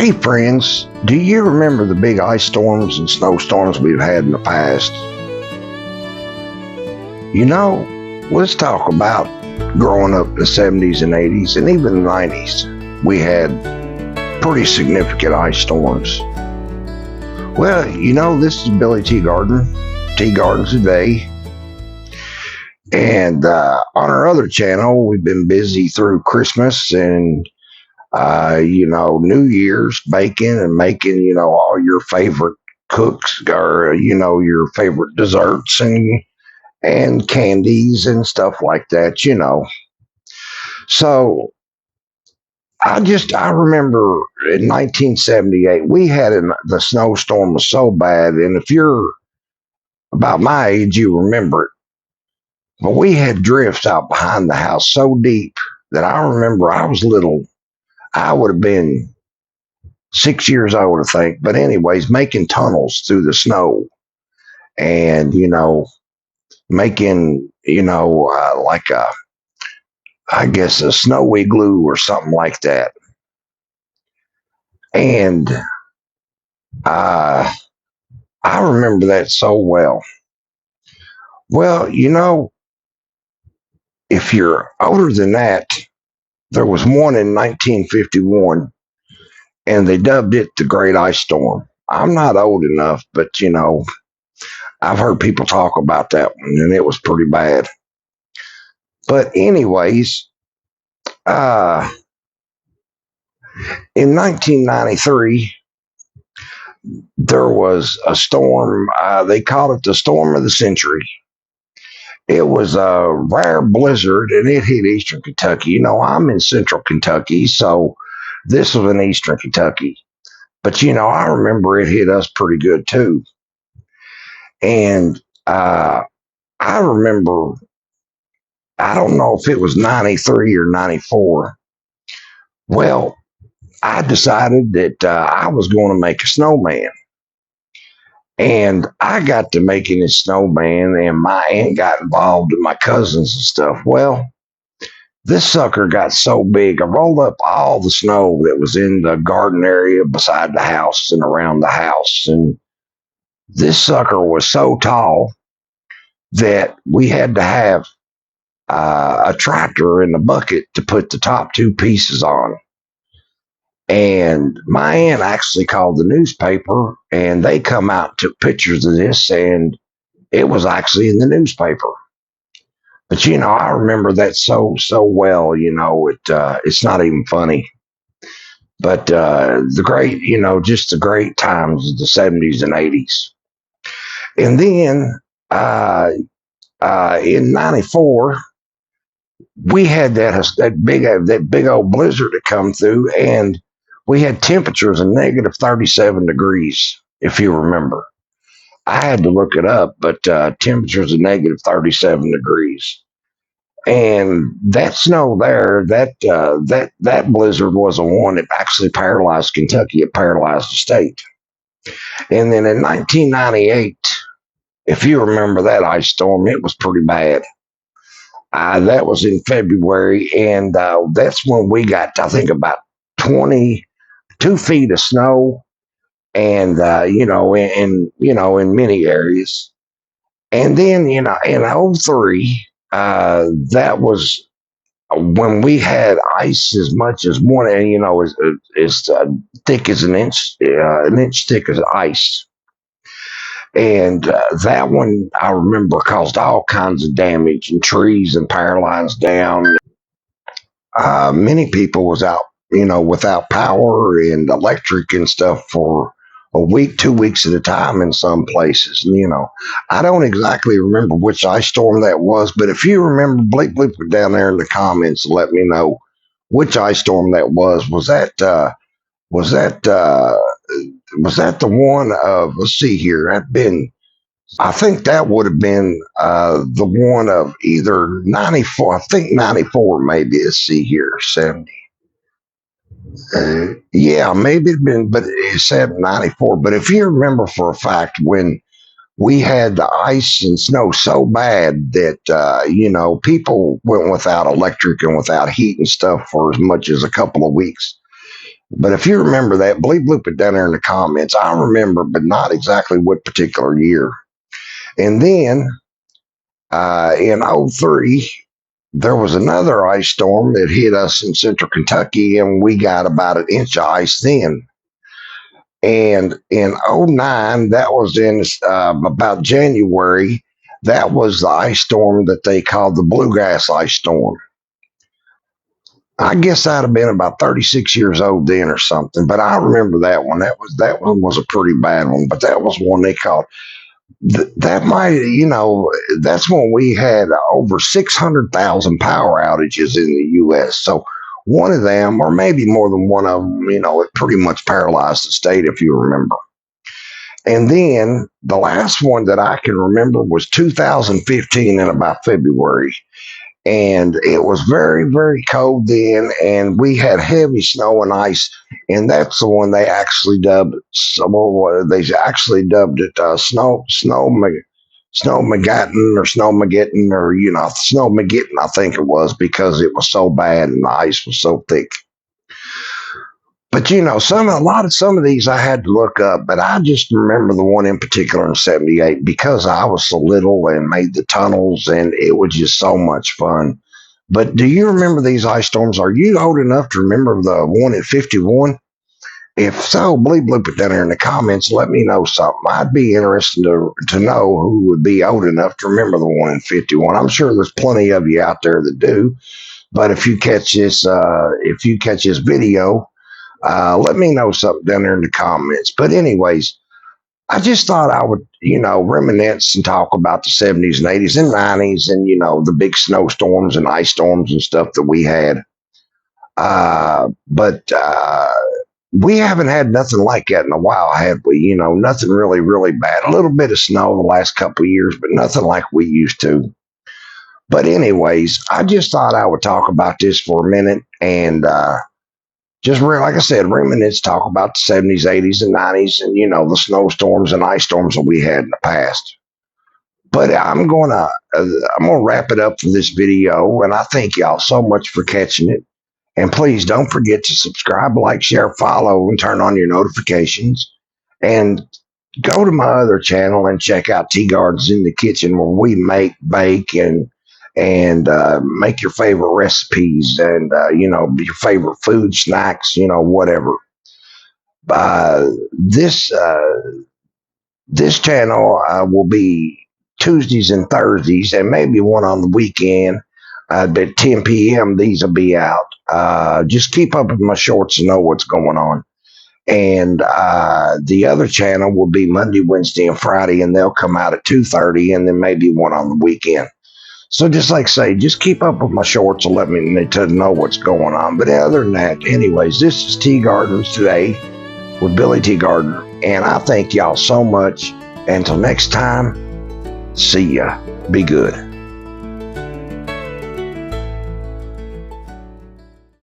Hey friends, do you remember the big ice storms and snowstorms we've had in the past? You know, let's talk about growing up in the 70s and 80s and even the 90s. We had pretty significant ice storms. Well, this is Billy Teegarden, Teegarden Today. And on our other channel, we've been busy through Christmas and New Year's, baking and making, all your favorite cooks or, your favorite desserts and candies and stuff like that, So I remember in 1978, we had the snowstorm was so bad. And if you're about my age, you remember it. But we had drifts out behind the house so deep that I remember I was little. I would have been 6 years old, I think. But anyways, making tunnels through the snow and, making, like a snow igloo or something like that. And I remember that so well. Well, if you're older than that, there was one in 1951, and they dubbed it the Great Ice Storm. I'm not old enough, but, I've heard people talk about that one, and it was pretty bad. But anyways, in 1993, there was a storm. They called it the storm of the century. It was a rare blizzard, and it hit eastern Kentucky. I'm in central Kentucky, so this was in eastern Kentucky. But, I remember it hit us pretty good, too. And I remember, I don't know if it was 93 or 94. Well, I decided that I was going to make a snowman. And I got to making a snowman, and my aunt got involved with my cousins and stuff. Well, this sucker got so big, I rolled up all the snow that was in the garden area beside the house and around the house. And this sucker was so tall that we had to have a tractor and a bucket to put the top two pieces on. And my aunt actually called the newspaper, and they come out and took pictures of this, and it was actually in the newspaper. But, I remember that so well, it's not even funny. But the great, just the great times of the 70s and 80s. And then in 94, we had that big old blizzard that come through, and we had temperatures of negative 37 degrees, if you remember. I had to look it up, but temperatures of negative 37 degrees. And that snow there, that blizzard was the one that actually paralyzed Kentucky. It paralyzed the state. And then in 1998, if you remember that ice storm, it was pretty bad. That was in February, and that's when we got, I think, about 22 feet of snow, and in many areas. And then in 03, that was when we had ice as much as one, and as thick as an inch thick as ice. And that one, I remember, caused all kinds of damage, and trees and power lines down. Many people was out, without power and electric and stuff for a week, 2 weeks at a time in some places. And, I don't exactly remember which ice storm that was, but if you remember, bleep it down there in the comments and let me know which ice storm that was. Was that the one of, let's see here, I think that would have been the one of either 94, I think 94 maybe, let's see here, 70. Yeah, maybe it'd been, but it said 94. But if you remember for a fact, when we had the ice and snow so bad that, people went without electric and without heat and stuff for as much as a couple of weeks. But if you remember that, bleep bloop it down there in the comments. I remember, but not exactly what particular year. And then in '03, there was another ice storm that hit us in central Kentucky, and we got about an inch of ice then. And in '09, that was in about January, that was the ice storm that they called the Bluegrass Ice Storm. I guess I'd have been about 36 years old then or something, but I remember that one. That one was a pretty bad one, but that was one they called. That might, that's when we had over 600,000 power outages in the U.S. So one of them, or maybe more than one of them, it pretty much paralyzed the state, if you remember. And then the last one that I can remember was 2015 in about February. And it was very, very cold then, and we had heavy snow and ice, and that's the one they actually dubbed. They actually dubbed it Snowmageddon or Snowmageddon or Snowmageddon, I think it was, because it was so bad and the ice was so thick. But some of these I had to look up, but I just remember the one in particular in '78 because I was so little and made the tunnels, and it was just so much fun. But do you remember these ice storms? Are you old enough to remember the one in '51? If so, bleep bloop it down there in the comments. Let me know something. I'd be interested to know who would be old enough to remember the one in '51. I'm sure there's plenty of you out there that do. But if you catch this video, let me know something down there in the comments. But anyways, I just thought I would, reminisce and talk about the '70s and '80s and '90s and, the big snowstorms and ice storms and stuff that we had. But we haven't had nothing like that in a while, have we? Nothing really, really bad. A little bit of snow the last couple of years, but nothing like we used to. But anyways, I just thought I would talk about this for a minute and, like I said, reminisce, talk about the '70s, '80s, and '90s, and the snowstorms and ice storms that we had in the past. But I'm gonna wrap it up for this video, and I thank y'all so much for catching it. And please don't forget to subscribe, like, share, follow, and turn on your notifications. And go to my other channel and check out Teegarden's in the Kitchen, where we make, bake, and make your favorite recipes and your favorite food, snacks, whatever. This channel will be Tuesdays and Thursdays, and maybe one on the weekend at 10 p.m. These will be out. Just keep up with my shorts and know what's going on. And the other channel will be Monday, Wednesday, and Friday, and they'll come out at 2:30, and then maybe one on the weekend. So just like I say, just keep up with my shorts and let me know what's going on. But other than that, anyways, this is Teegardens today with Billy Teegarden. And I thank y'all so much. Until next time, see ya. Be good.